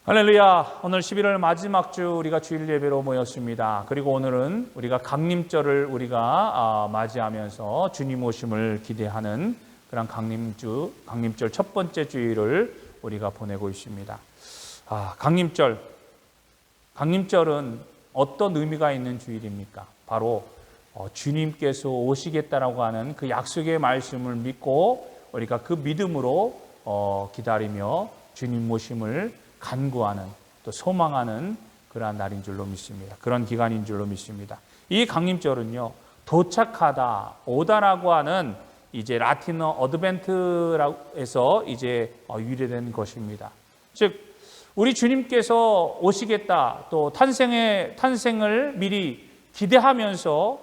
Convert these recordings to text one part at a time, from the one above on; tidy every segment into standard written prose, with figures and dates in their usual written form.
할렐루야. 오늘 11월 마지막 주 우리가 주일 예배로 모였습니다. 그리고 오늘은 우리가 강림절을 우리가 맞이하면서 주님 오심을 기대하는 그런 강림절 첫 번째 주일을 우리가 보내고 있습니다. 강림절은 어떤 의미가 있는 주일입니까? 바로 주님께서 오시겠다라고 하는 그 약속의 말씀을 믿고 우리가 그 믿음으로 기다리며 주님 오심을 간구하는, 또 소망하는 그러한 날인 줄로 믿습니다. 그런 기간인 줄로 믿습니다. 이 강림절은요, 도착하다, 오다라고 하는 이제 라틴어 어드벤트라고 해서 이제 유래된 것입니다. 즉, 우리 주님께서 오시겠다, 또 탄생을 미리 기대하면서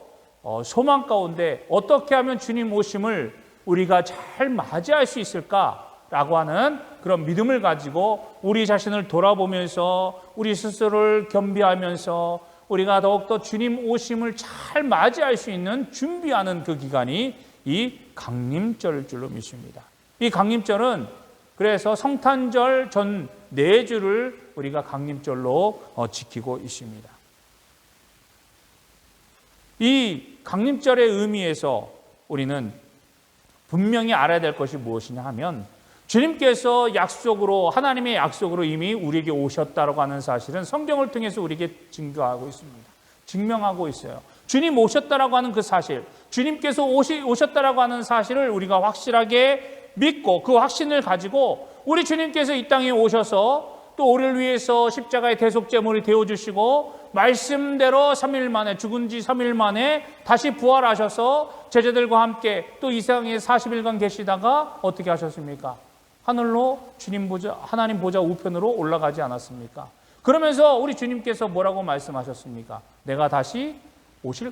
소망 가운데 어떻게 하면 주님 오심을 우리가 잘 맞이할 수 있을까라고 하는 그런 믿음을 가지고 우리 자신을 돌아보면서 우리 스스로를 겸비하면서 우리가 더욱더 주님 오심을 잘 맞이할 수 있는 준비하는 그 기간이 이 강림절일 줄로 믿습니다. 이 강림절은 그래서 성탄절 전 4주를 우리가 강림절로 지키고 있습니다. 이 강림절의 의미에서 우리는 분명히 알아야 될 것이 무엇이냐 하면, 주님께서 하나님의 약속으로 이미 우리에게 오셨다고 하는 사실은 성경을 통해서 우리에게 증거하고 있습니다. 증명하고 있어요. 주님 오셨다라고 하는 그 사실, 주님께서 오셨다라고 하는 사실을 우리가 확실하게 믿고 그 확신을 가지고 우리 주님께서 이 땅에 오셔서 또 우리를 위해서 십자가의 대속제물이 되어주시고 말씀대로 3일 만에, 죽은 지 3일 만에 다시 부활하셔서 제자들과 함께 또 이 세상에 40일간 계시다가 어떻게 하셨습니까? 하늘로 하나님 보좌 우편으로 올라가지 않았습니까? 그러면서 우리 주님께서 뭐라고 말씀하셨습니까? 내가 다시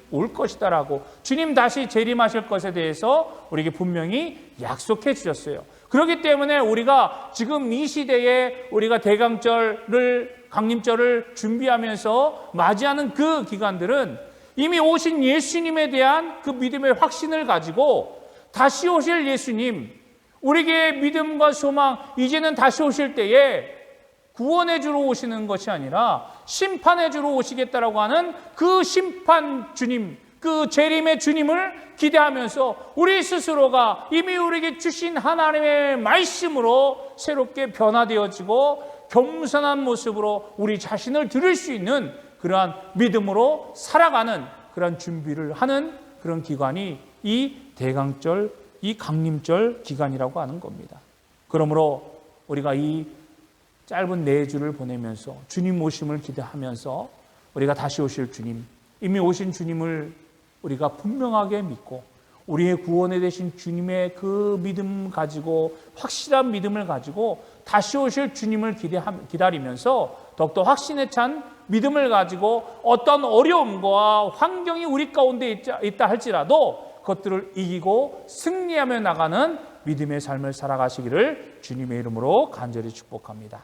올 것이다라고, 주님 다시 재림하실 것에 대해서 우리에게 분명히 약속해 주셨어요. 그렇기 때문에 우리가 지금 이 시대에 우리가 강림절을 준비하면서 맞이하는 그 기간들은 이미 오신 예수님에 대한 그 믿음의 확신을 가지고 다시 오실 예수님, 우리에게 믿음과 소망, 이제는 다시 오실 때에 구원해 주러 오시는 것이 아니라 심판해 주러 오시겠다라고 하는 그 심판 주님, 그 재림의 주님을 기대하면서 우리 스스로가 이미 우리에게 주신 하나님의 말씀으로 새롭게 변화되어지고 겸손한 모습으로 우리 자신을 드릴 수 있는 그러한 믿음으로 살아가는 그런 준비를 하는 그런 기간이 이 강림절 기간이라고 하는 겁니다. 그러므로 우리가 이 짧은 4주를 보내면서 주님 오심을 기대하면서 우리가 다시 오실 주님, 이미 오신 주님을 우리가 분명하게 믿고 우리의 구원에 되신 주님의 그 믿음 가지고, 확실한 믿음을 가지고 다시 오실 주님을 기다리면서 더욱더 확신에 찬 믿음을 가지고 어떤 어려움과 환경이 우리 가운데 있다 할지라도 그것들을 이기고 승리하며 나가는 믿음의 삶을 살아가시기를 주님의 이름으로 간절히 축복합니다.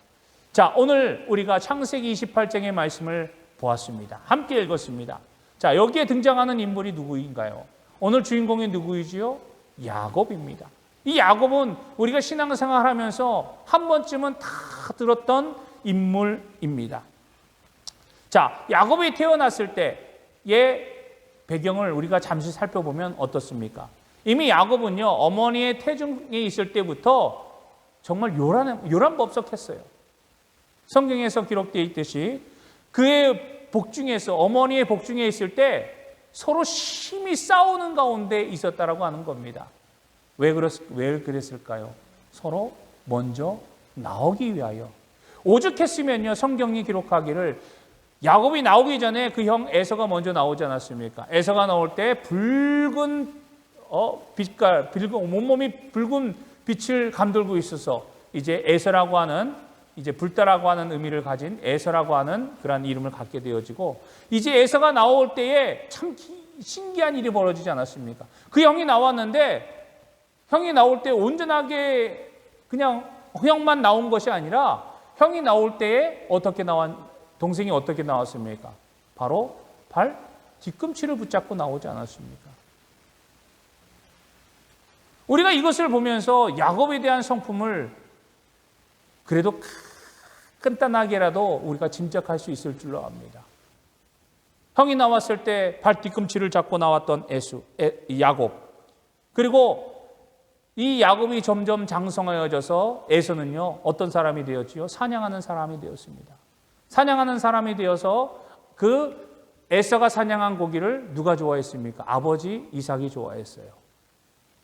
자, 오늘 우리가 창세기 28장의 말씀을 보았습니다. 함께 읽었습니다. 자, 여기에 등장하는 인물이 누구인가요? 오늘 주인공이 누구이지요? 야곱입니다. 이 야곱은 우리가 신앙생활 하면서 한 번쯤은 다 들었던 인물입니다. 자, 야곱이 태어났을 때의 배경을 우리가 잠시 살펴보면 어떻습니까? 이미 야곱은요, 어머니의 태중에 있을 때부터 정말 요란법석했어요. 성경에서 기록되어 있듯이 그의 복중에서, 어머니의 복중에 있을 때 서로 심히 싸우는 가운데 있었다라고 하는 겁니다. 왜 그랬을까요? 서로 먼저 나오기 위하여. 오죽했으면요, 성경이 기록하기를 야곱이 나오기 전에 그 형 에서가 먼저 나오지 않았습니까? 에서가 나올 때 붉은 빛깔, 온몸이 붉은 빛을 감돌고 있어서 이제 에서라고 하는, 이제 불다라고 하는 의미를 가진 에서라고 하는 그런 이름을 갖게 되어지고, 이제 에서가 나올 때에 참 신기한 일이 벌어지지 않았습니까? 그 형이 나왔는데, 형이 나올 때 온전하게 그냥 형만 나온 것이 아니라 형이 나올 때에 동생이 어떻게 나왔습니까? 바로 발 뒤꿈치를 붙잡고 나오지 않았습니까? 우리가 이것을 보면서 야곱에 대한 성품을 그래도 간단하게라도 우리가 짐작할 수 있을 줄로 압니다. 형이 나왔을 때 발 뒤꿈치를 잡고 나왔던 야곱. 그리고 이 야곱이 점점 장성하여져서 에서는요, 어떤 사람이 되었지요? 사냥하는 사람이 되었습니다. 사냥하는 사람이 되어서 그 에서가 사냥한 고기를 누가 좋아했습니까? 아버지 이삭이 좋아했어요.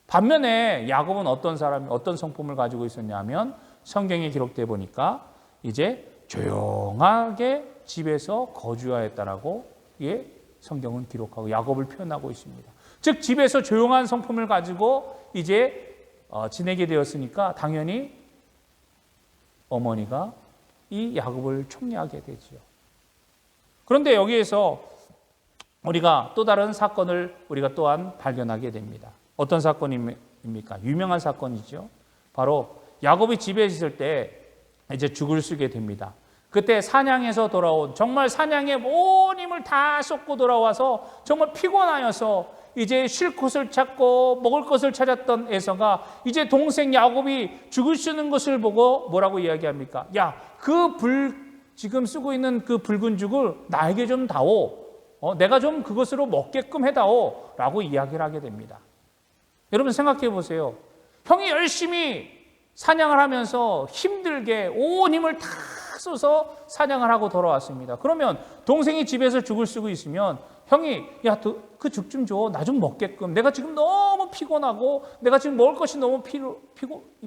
반면에 야곱은 어떤 성품을 가지고 있었냐면 성경에 기록되어 보니까 이제 조용하게 집에서 거주하였다라고 성경은 기록하고 야곱을 표현하고 있습니다. 즉 집에서 조용한 성품을 가지고 이제 지내게 되었으니까 당연히 어머니가 이 야곱을 총리하게 되지요. 그런데 여기에서 우리가 또 다른 사건을 우리가 또한 발견하게 됩니다. 어떤 사건입니까? 유명한 사건이죠. 바로 야곱이 집에 있을 때 이제 죽을 쓰게 됩니다. 그때 사냥에서 돌아온, 정말 사냥에 온 힘을 다 쏟고 돌아와서 정말 피곤하여서 이제 쉴 곳을 찾고 먹을 것을 찾았던 에서가 이제 동생 야곱이 죽을 쓰는 것을 보고 뭐라고 이야기합니까? 야, 지금 쓰고 있는 그 붉은 죽을 나에게 좀 다오. 내가 좀 그것으로 먹게끔 해다오. 라고 이야기를 하게 됩니다. 여러분 생각해 보세요. 형이 열심히 사냥을 하면서 힘들게 온 힘을 다 써서 사냥을 하고 돌아왔습니다. 그러면 동생이 집에서 죽을 쓰고 있으면 형이 야, 그 죽 좀 줘. 나 좀 먹게끔. 내가 지금 너무 피곤하고 내가 지금 먹을 것이 너무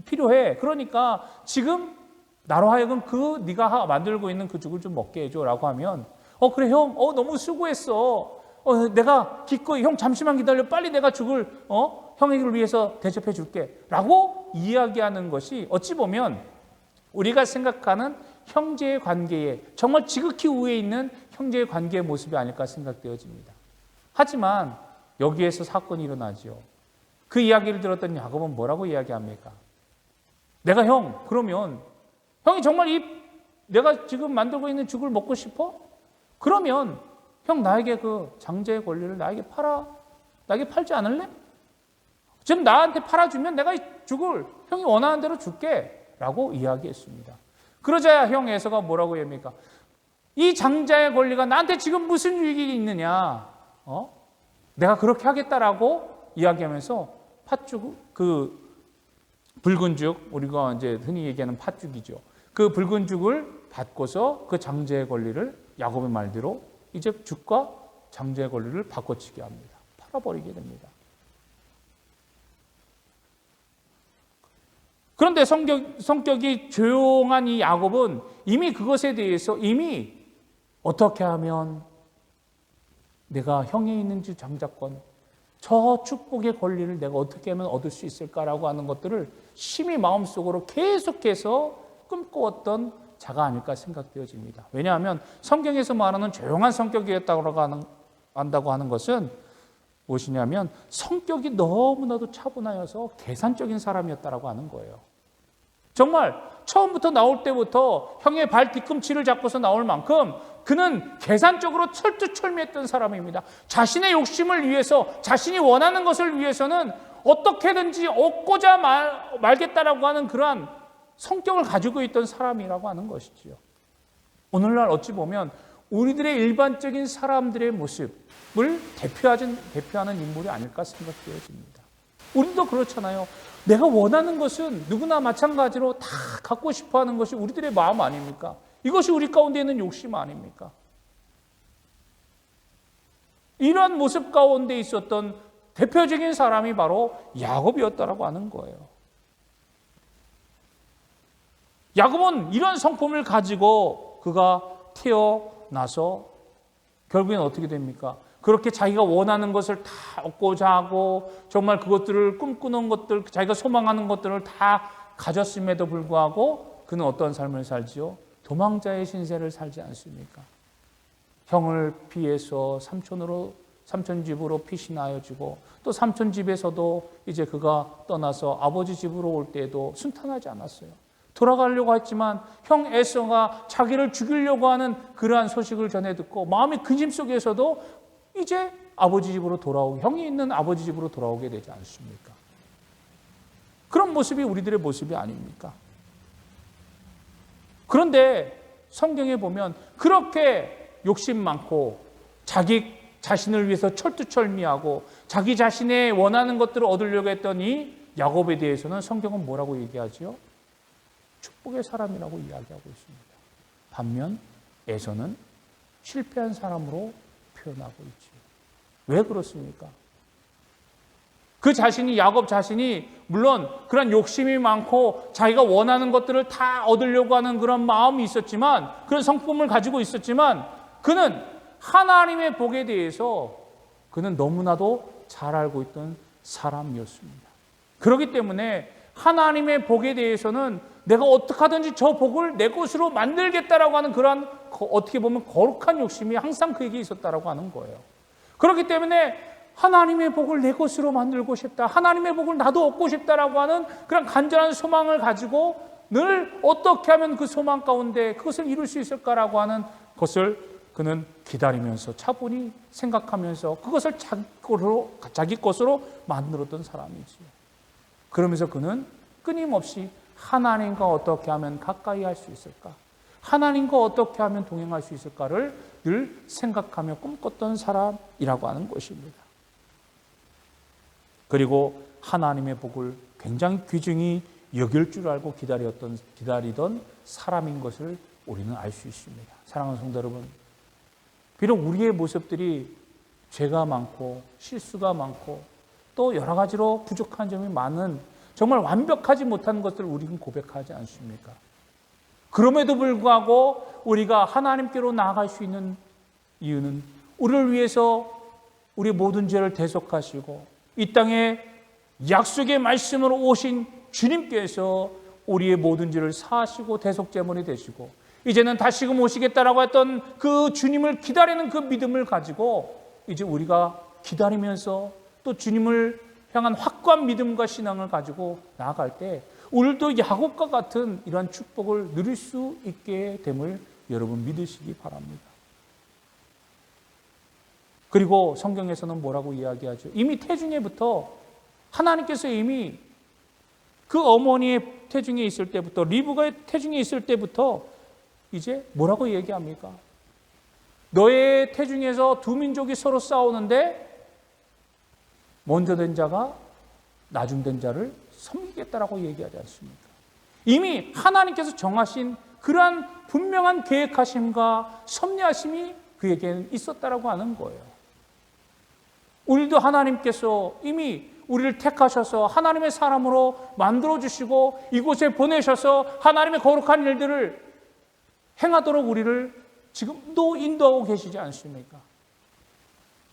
필요해. 그러니까 지금 나로 하여금 네가 만들고 있는 그 죽을 좀 먹게 해줘. 라고 하면 그래 형, 너무 수고했어. 내가 기꺼이 형 잠시만 기다려. 빨리 내가 죽을 형에게 위해서 대접해 줄게. 라고 이야기하는 것이 어찌 보면 우리가 생각하는 형제의 관계에 정말 지극히 우위에 있는 형제의 관계의 모습이 아닐까 생각되어집니다. 하지만 여기에서 사건이 일어나죠. 그 이야기를 들었던 야곱은 뭐라고 이야기합니까? 내가 그러면 형이 정말 내가 지금 만들고 있는 죽을 먹고 싶어? 그러면 형 나에게 그 장자의 권리를 나에게 팔지 않을래? 지금 나한테 팔아주면 내가 이 죽을 형이 원하는 대로 줄게 라고 이야기했습니다. 그러자 형 에서가 뭐라고 합니까? 이 장자의 권리가 나한테 지금 무슨 유익이 있느냐? 내가 그렇게 하겠다라고 이야기하면서 그 붉은 죽, 우리가 이제 흔히 얘기하는 팥죽이죠. 그 붉은 죽을 받고서 그 장자의 권리를 야곱의 말대로 이제 죽과 장자의 권리를 바꿔치게 합니다. 팔아버리게 됩니다. 그런데 성격이 조용한 이 야곱은 이미 그것에 대해서 이미 어떻게 하면 내가 형에 있는 장자권, 저 축복의 권리를 내가 어떻게 하면 얻을 수 있을까라고 하는 것들을 심히 마음속으로 계속해서 꿈꿔왔던 자가 아닐까 생각되어집니다. 왜냐하면 성경에서 말하는 조용한 성격이었다고 한다고 하는 것은 무엇이냐면 성격이 너무나도 차분하여서 계산적인 사람이었다라고 하는 거예요. 정말 처음부터 나올 때부터 형의 발 뒤꿈치를 잡고서 나올 만큼 그는 계산적으로 철두철미했던 사람입니다. 자신의 욕심을 위해서, 자신이 원하는 것을 위해서는 어떻게든지 얻고자 말겠다라고 하는 그러한 성격을 가지고 있던 사람이라고 하는 것이지요. 오늘날 어찌 보면 우리들의 일반적인 사람들의 모습을 대표하는 인물이 아닐까 생각되어집니다. 우리도 그렇잖아요. 내가 원하는 것은 누구나 마찬가지로 다 갖고 싶어하는 것이 우리들의 마음 아닙니까? 이것이 우리 가운데 있는 욕심 아닙니까? 이러한 모습 가운데 있었던 대표적인 사람이 바로 야곱이었다라고 하는 거예요. 야곱은 이런 성품을 가지고 그가 태어나서 결국엔 어떻게 됩니까? 그렇게 자기가 원하는 것을 다 얻고자 하고 정말 그것들을 꿈꾸는 것들, 자기가 소망하는 것들을 다 가졌음에도 불구하고 그는 어떤 삶을 살지요? 도망자의 신세를 살지 않습니까? 형을 피해서 삼촌 집으로 피신하여지고 또 삼촌 집에서도 이제 그가 떠나서 아버지 집으로 올 때에도 순탄하지 않았어요. 돌아가려고 했지만 형 에서가 자기를 죽이려고 하는 그러한 소식을 전해 듣고 마음의 근심 속에서도 이제 형이 있는 아버지 집으로 돌아오게 되지 않습니까? 그런 모습이 우리들의 모습이 아닙니까? 그런데 성경에 보면 그렇게 욕심 많고 자기 자신을 위해서 철두철미하고 자기 자신의 원하는 것들을 얻으려고 했던 이 야곱에 대해서는 성경은 뭐라고 얘기하지요? 축복의 사람이라고 이야기하고 있습니다. 반면 에서는 실패한 사람으로 표현하고 있지요. 왜 그렇습니까? 그 자신이, 야곱 자신이 물론 그런 욕심이 많고 자기가 원하는 것들을 다 얻으려고 하는 그런 마음이 있었지만, 그런 성품을 가지고 있었지만, 그는 하나님의 복에 대해서 그는 너무나도 잘 알고 있던 사람이었습니다. 그렇기 때문에 하나님의 복에 대해서는 내가 어떻게 하든지 저 복을 내 것으로 만들겠다라고 하는 그런 어떻게 보면 거룩한 욕심이 항상 그에게 있었다라고 하는 거예요. 그렇기 때문에 하나님의 복을 내 것으로 만들고 싶다, 하나님의 복을 나도 얻고 싶다라고 하는 그런 간절한 소망을 가지고 늘 어떻게 하면 그 소망 가운데 그것을 이룰 수 있을까라고 하는 것을 그는 기다리면서 차분히 생각하면서 그것을 자기 것으로 만들었던 사람이지요. 그러면서 그는 끊임없이 하나님과 어떻게 하면 가까이 할 수 있을까, 하나님과 어떻게 하면 동행할 수 있을까를 늘 생각하며 꿈꿨던 사람이라고 하는 것입니다. 그리고 하나님의 복을 굉장히 귀중히 여길 줄 알고 기다리던 사람인 것을 우리는 알 수 있습니다. 사랑하는 성도 여러분, 비록 우리의 모습들이 죄가 많고 실수가 많고 또 여러 가지로 부족한 점이 많은, 정말 완벽하지 못한 것들을 우리는 고백하지 않습니까? 그럼에도 불구하고 우리가 하나님께로 나아갈 수 있는 이유는 우리를 위해서 우리 모든 죄를 대속하시고 이 땅에 약속의 말씀으로 오신 주님께서 우리의 모든 죄를 사하시고 대속제물이 되시고 이제는 다시금 오시겠다라고 했던 그 주님을 기다리는 그 믿음을 가지고 이제 우리가 기다리면서 또 주님을 향한 확고한 믿음과 신앙을 가지고 나아갈 때 우리도 야곱과 같은 이러한 축복을 누릴 수 있게 됨을 여러분 믿으시기 바랍니다. 그리고 성경에서는 뭐라고 이야기하죠? 이미 태중에부터 하나님께서 이미 그 어머니의 태중에 있을 때부터, 리브가의 태중에 있을 때부터 이제 뭐라고 얘기합니까? 너의 태중에서 두 민족이 서로 싸우는데 먼저 된 자가 나중 된 자를 섬기겠다라고 얘기하지 않습니까? 이미 하나님께서 정하신 그러한 분명한 계획하심과 섭리하심이 그에게는 있었다라고 하는 거예요. 우리도 하나님께서 이미 우리를 택하셔서 하나님의 사람으로 만들어주시고 이곳에 보내셔서 하나님의 거룩한 일들을 행하도록 우리를 지금도 인도하고 계시지 않습니까?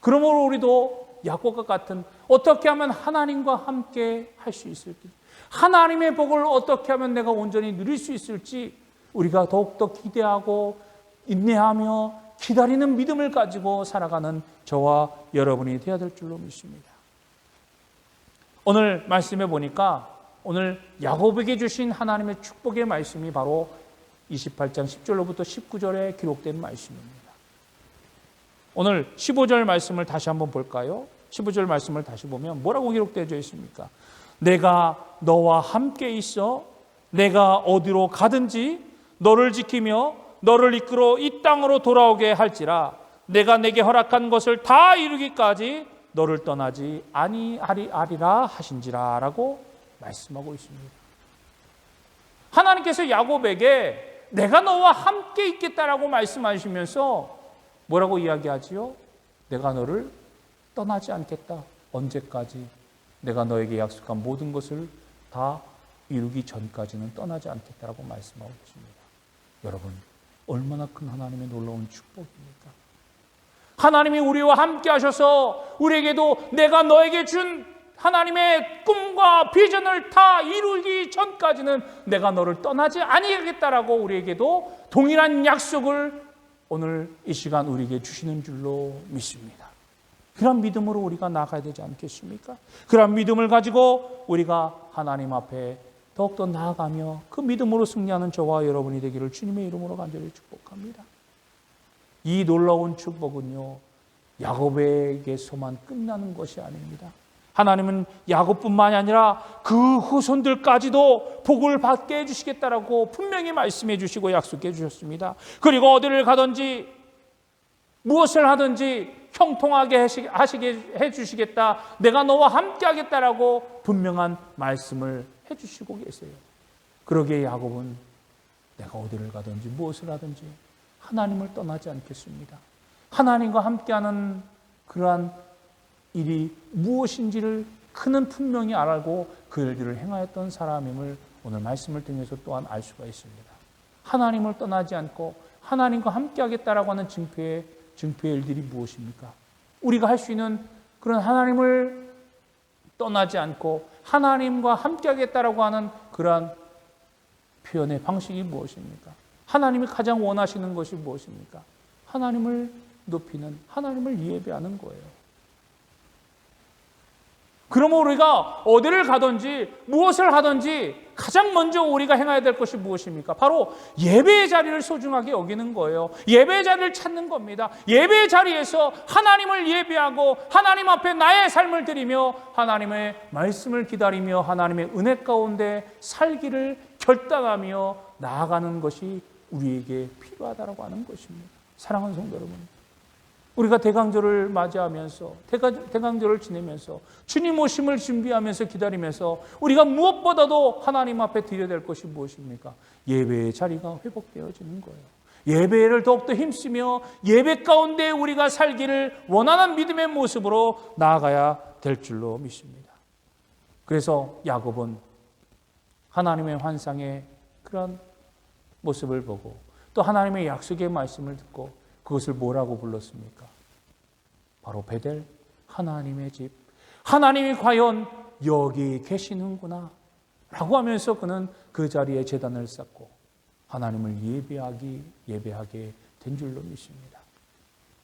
그러므로 우리도 야곱과 같은 어떻게 하면 하나님과 함께 할 수 있을지, 하나님의 복을 어떻게 하면 내가 온전히 누릴 수 있을지 우리가 더욱더 기대하고 인내하며 기다리는 믿음을 가지고 살아가는 저와 여러분이 되어야 될 줄로 믿습니다. 오늘 말씀해 보니까 오늘 야곱에게 주신 하나님의 축복의 말씀이 바로 28장 10절로부터 19절에 기록된 말씀입니다. 오늘 15절 말씀을 다시 한번 볼까요? 15절 말씀을 다시 보면 뭐라고 기록되어 있습니까? 내가 너와 함께 있어 내가 어디로 가든지 너를 지키며 너를 이끌어 이 땅으로 돌아오게 할지라 내가 내게 허락한 것을 다 이루기까지 너를 떠나지 아니하리라 하신지라 라고 말씀하고 있습니다. 하나님께서 야곱에게 내가 너와 함께 있겠다라고 말씀하시면서 뭐라고 이야기하지요? 내가 너를 떠나지 않겠다. 언제까지? 내가 너에게 약속한 모든 것을 다 이루기 전까지는 떠나지 않겠다라고 말씀하고 있습니다. 여러분, 얼마나 큰 하나님의 놀라운 축복입니까? 하나님이 우리와 함께 하셔서 우리에게도 내가 너에게 준 하나님의 꿈과 비전을 다 이루기 전까지는 내가 너를 떠나지 아니하겠다라고 우리에게도 동일한 약속을 오늘 이 시간 우리에게 주시는 줄로 믿습니다. 그런 믿음으로 우리가 나아가야 되지 않겠습니까? 그런 믿음을 가지고 우리가 하나님 앞에 더욱더 나아가며 그 믿음으로 승리하는 저와 여러분이 되기를 주님의 이름으로 간절히 축복합니다. 이 놀라운 축복은요, 야곱에게서만 끝나는 것이 아닙니다. 하나님은 야곱뿐만이 아니라 그 후손들까지도 복을 받게 해주시겠다라고 분명히 말씀해 주시고 약속해 주셨습니다. 그리고 어디를 가든지 무엇을 하든지 형통하게 하시게 해주시겠다, 내가 너와 함께 하겠다라고 분명한 말씀을 해주시고 계세요. 그러기에 야곱은 내가 어디를 가든지 무엇을 하든지 하나님을 떠나지 않겠습니다. 하나님과 함께하는 그러한 일이 무엇인지를 그는 분명히 알고 그 일들을 행하였던 사람임을 오늘 말씀을 통해서 또한 알 수가 있습니다. 하나님을 떠나지 않고 하나님과 함께하겠다라고 하는 증표의 일들이 무엇입니까? 우리가 할 수 있는 그런 하나님을 떠나지 않고 하나님과 함께하겠다라고 하는 그러한 표현의 방식이 무엇입니까? 하나님이 가장 원하시는 것이 무엇입니까? 하나님을 높이는, 하나님을 예배하는 거예요. 그러면 우리가 어디를 가든지 무엇을 하든지 가장 먼저 우리가 행해야 될 것이 무엇입니까? 바로 예배의 자리를 소중하게 여기는 거예요. 예배의 자리를 찾는 겁니다. 예배의 자리에서 하나님을 예배하고 하나님 앞에 나의 삶을 드리며 하나님의 말씀을 기다리며 하나님의 은혜 가운데 살기를 결단하며 나아가는 것이 우리에게 필요하다고 하는 것입니다. 사랑하는 성도 여러분, 우리가 대강절을 맞이하면서 대강절을 지내면서 주님 오심을 준비하면서 기다리면서 우리가 무엇보다도 하나님 앞에 드려야 될 것이 무엇입니까? 예배의 자리가 회복되어지는 거예요. 예배를 더욱더 힘쓰며 예배 가운데 우리가 살기를 원하는 믿음의 모습으로 나아가야 될 줄로 믿습니다. 그래서 야곱은 하나님의 환상의 그런 모습을 보고 또 하나님의 약속의 말씀을 듣고 그것을 뭐라고 불렀습니까? 바로 베델, 하나님의 집. 하나님이 과연 여기 계시는구나 라고 하면서 그는 그 자리에 제단을 쌓고 하나님을 예배하게 된 줄로 믿습니다.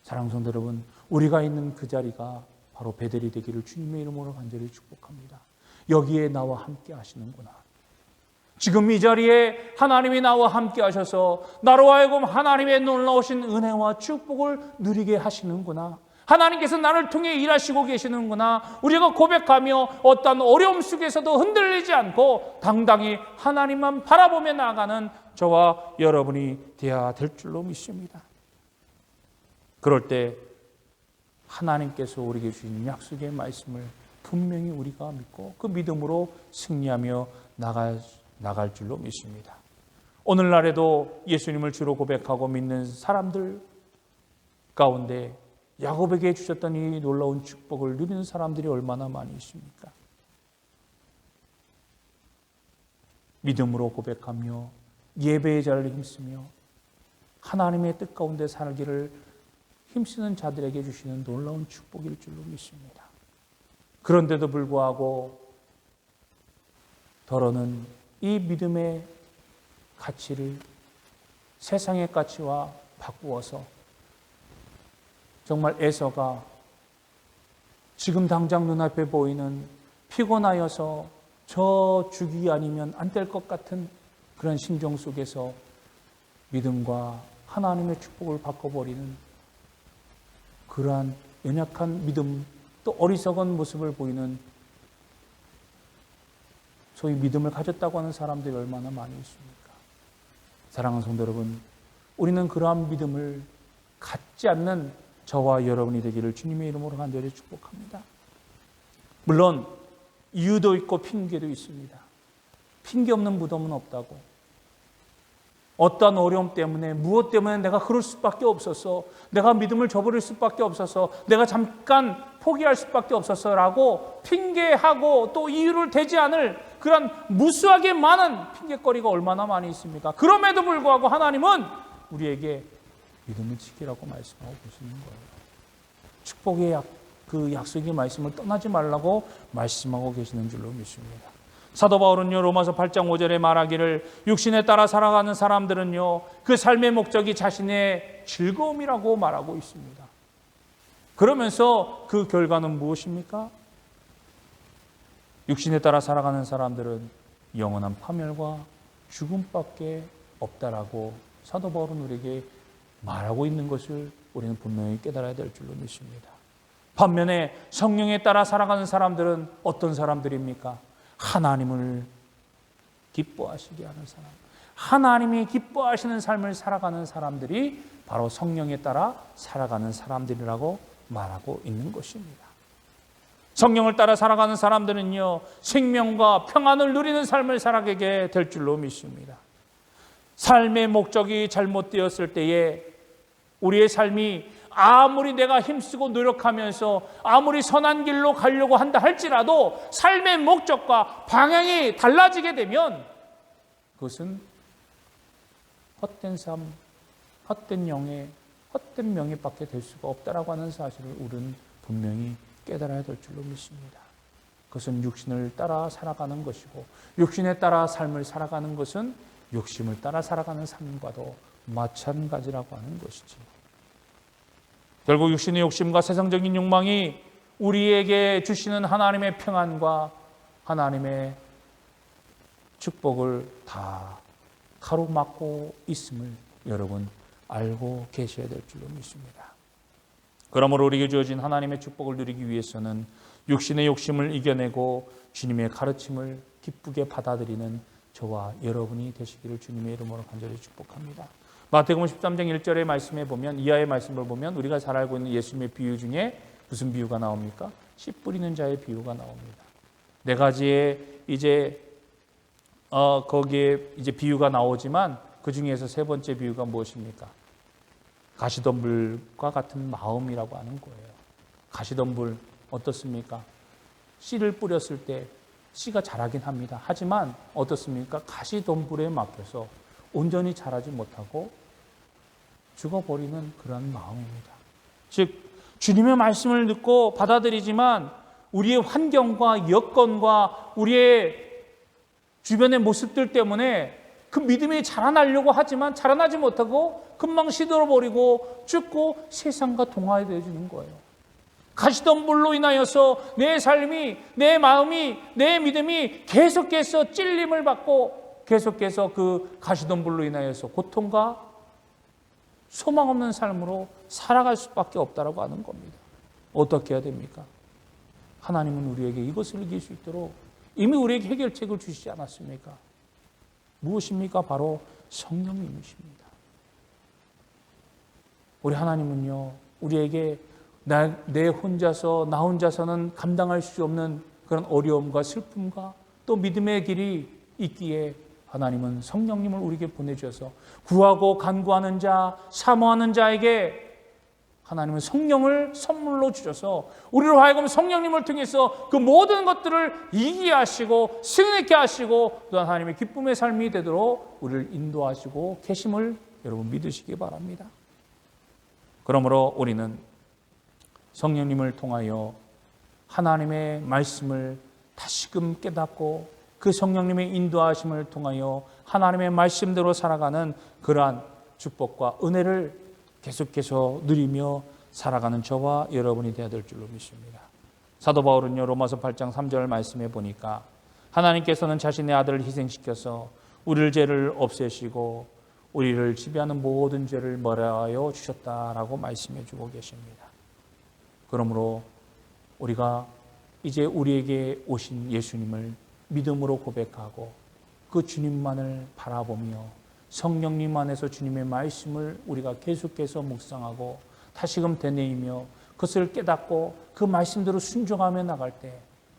사랑하는 성도 여러분, 우리가 있는 그 자리가 바로 베델이 되기를 주님의 이름으로 간절히 축복합니다. 여기에 나와 함께 하시는구나. 지금 이 자리에 하나님이 나와 함께 하셔서 나로 하여금 하나님의 놀라우신 은혜와 축복을 누리게 하시는구나. 하나님께서 나를 통해 일하시고 계시는구나. 우리가 고백하며 어떤 어려움 속에서도 흔들리지 않고 당당히 하나님만 바라보며 나아가는 저와 여러분이 되어야 될 줄로 믿습니다. 그럴 때 하나님께서 우리에게 주신 약속의 말씀을 분명히 우리가 믿고 그 믿음으로 승리하며 나갈 줄로 믿습니다. 오늘날에도 예수님을 주로 고백하고 믿는 사람들 가운데 야곱에게 주셨던 이 놀라운 축복을 누리는 사람들이 얼마나 많이 있습니까? 믿음으로 고백하며 예배의 자리를 힘쓰며 하나님의 뜻 가운데 살기를 힘쓰는 자들에게 주시는 놀라운 축복일 줄로 믿습니다. 그런데도 불구하고 더러는 이 믿음의 가치를 세상의 가치와 바꾸어서 정말 에서가 지금 당장 눈앞에 보이는 피곤하여서 저 죽이 아니면 안 될 것 같은 그런 심정 속에서 믿음과 하나님의 축복을 바꿔버리는 그러한 연약한 믿음, 또 어리석은 모습을 보이는 소위 믿음을 가졌다고 하는 사람들이 얼마나 많이 있습니까? 사랑하는 성도 여러분, 우리는 그러한 믿음을 갖지 않는 저와 여러분이 되기를 주님의 이름으로 간절히 축복합니다. 물론 이유도 있고 핑계도 있습니다. 핑계 없는 무덤은 없다고. 어떤 어려움 때문에 무엇 때문에 내가 그럴 수밖에 없어서, 내가 믿음을 저버릴 수밖에 없어서, 내가 잠깐 포기할 수밖에 없어서라고 핑계하고 또 이유를 대지 않을 그런 무수하게 많은 핑계거리가 얼마나 많이 있습니까? 그럼에도 불구하고 하나님은 우리에게 믿음을 지키라고 말씀하고 계시는 거예요. 축복의 그 약속의 말씀을 떠나지 말라고 말씀하고 계시는 줄로 믿습니다. 사도 바울은요, 로마서 8장 5절에 말하기를 육신에 따라 살아가는 사람들은요, 그 삶의 목적이 자신의 즐거움이라고 말하고 있습니다. 그러면서 그 결과는 무엇입니까? 육신에 따라 살아가는 사람들은 영원한 파멸과 죽음밖에 없다라고 사도 바울은 우리에게 말하고 있는 것을 우리는 분명히 깨달아야 될 줄로 믿습니다. 반면에 성령에 따라 살아가는 사람들은 어떤 사람들입니까? 하나님을 기뻐하시게 하는 사람, 하나님이 기뻐하시는 삶을 살아가는 사람들이 바로 성령에 따라 살아가는 사람들이라고 말하고 있는 것입니다. 성령을 따라 살아가는 사람들은요, 생명과 평안을 누리는 삶을 살아가게 될 줄로 믿습니다. 삶의 목적이 잘못되었을 때에 우리의 삶이 아무리 내가 힘쓰고 노력하면서 아무리 선한 길로 가려고 한다 할지라도 삶의 목적과 방향이 달라지게 되면 그것은 헛된 삶, 헛된 영예, 헛된 명예밖에 될 수가 없다라고 하는 사실을 우리는 분명히 깨달아야 될 줄로 믿습니다. 그것은 육신을 따라 살아가는 것이고, 육신에 따라 삶을 살아가는 것은 욕심을 따라 살아가는 삶과도 마찬가지라고 하는 것이지. 결국 육신의 욕심과 세상적인 욕망이 우리에게 주시는 하나님의 평안과 하나님의 축복을 다 가로막고 있음을 여러분 알고 계셔야 될 줄로 믿습니다. 그러므로 우리에게 주어진 하나님의 축복을 누리기 위해서는 육신의 욕심을 이겨내고 주님의 가르침을 기쁘게 받아들이는 저와 여러분이 되시기를 주님의 이름으로 간절히 축복합니다. 마태복음 13장 1절의 말씀에 보면, 이하의 말씀을 보면 우리가 잘 알고 있는 예수님의 비유 중에 무슨 비유가 나옵니까? 씨 뿌리는 자의 비유가 나옵니다. 네 가지의 거기에 비유가 나오지만 그 중에서 세 번째 비유가 무엇입니까? 가시덤불과 같은 마음이라고 하는 거예요. 가시덤불 어떻습니까? 씨를 뿌렸을 때 씨가 자라긴 합니다. 하지만 어떻습니까? 가시덤불에 막혀서 온전히 자라지 못하고 죽어버리는 그런 마음입니다. 즉 주님의 말씀을 듣고 받아들이지만 우리의 환경과 여건과 우리의 주변의 모습들 때문에 그 믿음이 자라나려고 하지만 자라나지 못하고 금방 시들어버리고 죽고 세상과 동화되어지는 거예요. 가시덤불로 인하여서 내 삶이, 내 마음이, 내 믿음이 계속해서 찔림을 받고 계속해서 그 가시덤불로 인하여서 고통과 소망 없는 삶으로 살아갈 수밖에 없다라고 하는 겁니다. 어떻게 해야 됩니까? 하나님은 우리에게 이것을 이길 수 있도록 이미 우리에게 해결책을 주시지 않았습니까? 무엇입니까? 바로 성령님이십니다. 우리 하나님은요, 우리에게 나 혼자서는 감당할 수 없는 그런 어려움과 슬픔과 또 믿음의 길이 있기에 하나님은 성령님을 우리에게 보내주셔서 구하고 간구하는 자, 사모하는 자에게 하나님은 성령을 선물로 주셔서 우리로 하여금 성령님을 통해서 그 모든 것들을 이기게 하시고 승리케 하시고 또 하나님의 기쁨의 삶이 되도록 우리를 인도하시고 계심을 여러분 믿으시기 바랍니다. 그러므로 우리는 성령님을 통하여 하나님의 말씀을 다시금 깨닫고 그 성령님의 인도하심을 통하여 하나님의 말씀대로 살아가는 그러한 축복과 은혜를 계속해서 누리며 살아가는 저와 여러분이 되어야 될 줄로 믿습니다. 사도 바울은요, 로마서 8장 3절 말씀해 보니까 하나님께서는 자신의 아들을 희생시켜서 우리를 죄를 없애시고 우리를 지배하는 모든 죄를 멀어하여 주셨다라고 말씀해 주고 계십니다. 그러므로 우리가 이제 우리에게 오신 예수님을 믿음으로 고백하고 그 주님만을 바라보며 성령님 안에서 주님의 말씀을 우리가 계속해서 묵상하고 다시금 되뇌이며 그것을 깨닫고 그 말씀대로 순종하며 나갈 때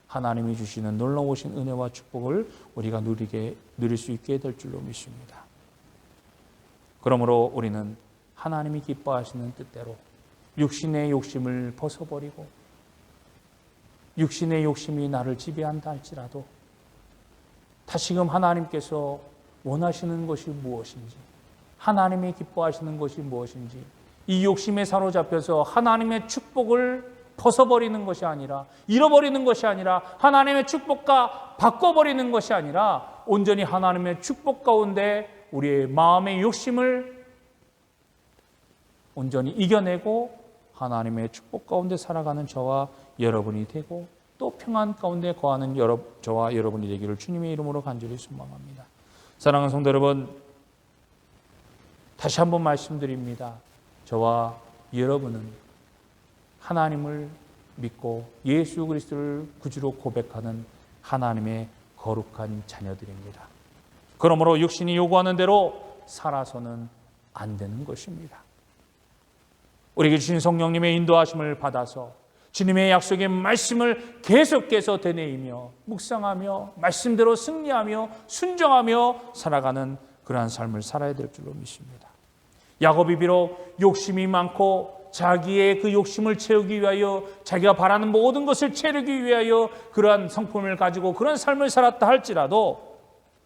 하나님이 주시는 놀라우신 은혜와 축복을 우리가 누릴 수 있게 될 줄로 믿습니다. 그러므로 우리는 하나님이 기뻐하시는 뜻대로 육신의 욕심을 벗어버리고 육신의 욕심이 나를 지배한다 할지라도 다시금 하나님께서 원하시는 것이 무엇인지, 하나님이 기뻐하시는 것이 무엇인지, 이 욕심에 사로잡혀서 하나님의 축복을 벗어버리는 것이 아니라, 잃어버리는 것이 아니라, 하나님의 축복과 바꿔버리는 것이 아니라 온전히 하나님의 축복 가운데 우리의 마음의 욕심을 온전히 이겨내고 하나님의 축복 가운데 살아가는 저와 여러분이 되고 또 평안 가운데 거하는 저와 여러분이 되기를 주님의 이름으로 간절히 소망합니다. 사랑하는 성도 여러분, 다시 한번 말씀드립니다. 저와 여러분은 하나님을 믿고 예수 그리스도를 구주로 고백하는 하나님의 거룩한 자녀들입니다. 그러므로 육신이 요구하는 대로 살아서는 안 되는 것입니다. 우리에게 주신 성령님의 인도하심을 받아서 주님의 약속의 말씀을 계속해서 되뇌이며 묵상하며 말씀대로 승리하며 순종하며 살아가는 그러한 삶을 살아야 될 줄로 믿습니다. 야곱이 비록 욕심이 많고 자기의 그 욕심을 채우기 위하여 자기가 바라는 모든 것을 채우기 위하여 그러한 성품을 가지고 그런 삶을 살았다 할지라도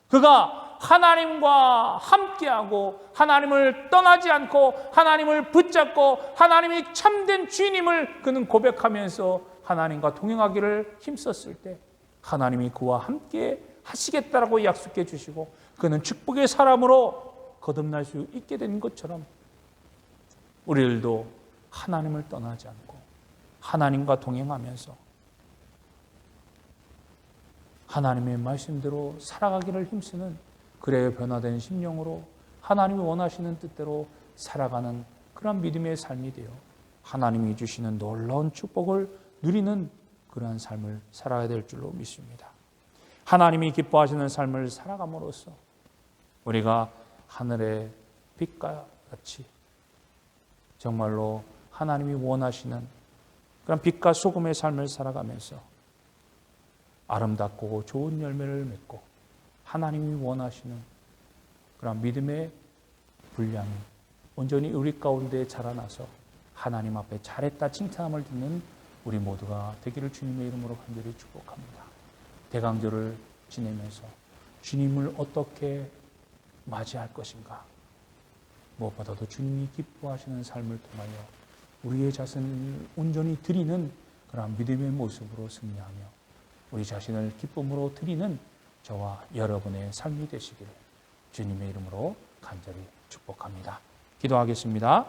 그가 하나님과 함께하고 하나님을 떠나지 않고 하나님을 붙잡고 하나님이 참된 주님을 그는 고백하면서 하나님과 동행하기를 힘썼을 때 하나님이 그와 함께 하시겠다라고 약속해 주시고 그는 축복의 사람으로 거듭날 수 있게 된 것처럼 우리들도 하나님을 떠나지 않고 하나님과 동행하면서 하나님의 말씀대로 살아가기를 힘쓰는 그래야 변화된 심령으로 하나님이 원하시는 뜻대로 살아가는 그런 믿음의 삶이 되어 하나님이 주시는 놀라운 축복을 누리는 그러한 삶을 살아야 될 줄로 믿습니다. 하나님이 기뻐하시는 삶을 살아감으로써 우리가 하늘의 빛과 같이 정말로 하나님이 원하시는 그런 빛과 소금의 삶을 살아가면서 아름답고 좋은 열매를 맺고 하나님이 원하시는 그런 믿음의 분량이 온전히 우리 가운데 자라나서 하나님 앞에 잘했다 칭찬함을 듣는 우리 모두가 되기를 주님의 이름으로 간절히 축복합니다. 대강절을 지내면서 주님을 어떻게 맞이할 것인가, 무엇보다도 주님이 기뻐하시는 삶을 통하여 우리의 자신을 온전히 드리는 그런 믿음의 모습으로 승리하며 우리 자신을 기쁨으로 드리는 저와 여러분의 삶이 되시기를 주님의 이름으로 간절히 축복합니다. 기도하겠습니다.